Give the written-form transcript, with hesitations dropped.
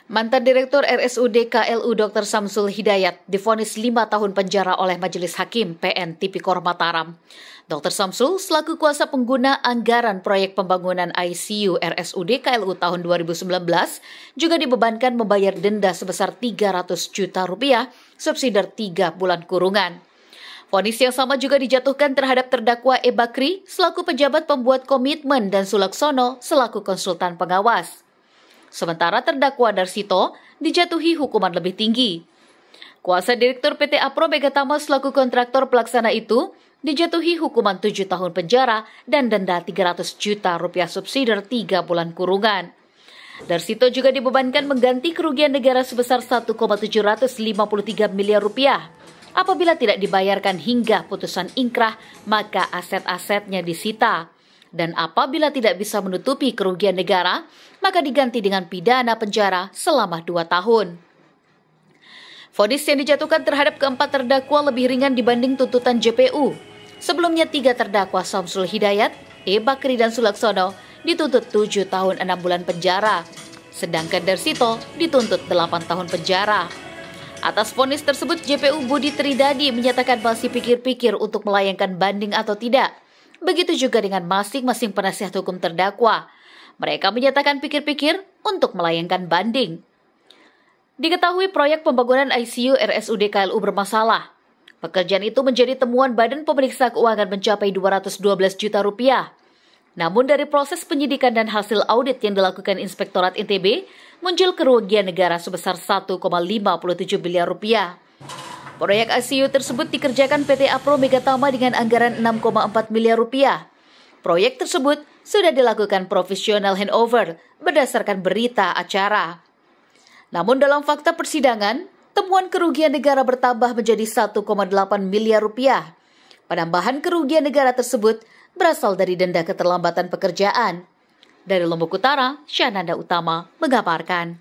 Mantan Direktur RSUD KLU Dr. Samsul Hidayat divonis 5 tahun penjara oleh Majelis Hakim PN Tipikor Mataram. Dr. Samsul selaku kuasa pengguna anggaran proyek pembangunan ICU RSUD KLU tahun 2019 juga dibebankan membayar denda sebesar 300 juta rupiah subsidi 3 bulan kurungan. Vonis yang sama juga dijatuhkan terhadap terdakwa E. Bakri selaku pejabat pembuat komitmen dan Sulaksono selaku konsultan pengawas. Sementara terdakwa Darsito dijatuhi hukuman lebih tinggi. Kuasa Direktur PT Apro Megatama selaku kontraktor pelaksana itu dijatuhi hukuman 7 tahun penjara dan denda 300 juta rupiah subsidi 3 bulan kurungan. Darsito juga dibebankan mengganti kerugian negara sebesar 1,753 miliar rupiah. Apabila tidak dibayarkan hingga putusan ingkrah, maka aset-asetnya disita. Dan apabila tidak bisa menutupi kerugian negara, maka diganti dengan pidana penjara selama 2 tahun. Vonis yang dijatuhkan terhadap keempat terdakwa lebih ringan dibanding tuntutan JPU. Sebelumnya 3 terdakwa Samsul Hidayat, E. Bakri dan Sulaksono dituntut 7 tahun 6 bulan penjara, sedangkan Darsito dituntut 8 tahun penjara. Atas vonis tersebut, JPU Budi Tridadi menyatakan masih pikir-pikir untuk melayangkan banding atau tidak. Begitu juga dengan masing-masing penasihat hukum terdakwa. Mereka menyatakan pikir-pikir untuk melayangkan banding. Diketahui proyek pembangunan ICU RSUD KLU bermasalah. Pekerjaan itu menjadi temuan Badan Pemeriksa Keuangan mencapai 212 juta rupiah. Namun dari proses penyidikan dan hasil audit yang dilakukan Inspektorat NTB, muncul kerugian negara sebesar 1,57 miliar rupiah. Proyek ICU tersebut dikerjakan PT Apro Megatama dengan anggaran 6,4 miliar rupiah. Proyek tersebut sudah dilakukan profesional handover berdasarkan berita acara. Namun dalam fakta persidangan, temuan kerugian negara bertambah menjadi 1,8 miliar rupiah. Penambahan kerugian negara tersebut berasal dari denda keterlambatan pekerjaan. Dari Lombok Utara, Syananda Utama mengabarkan.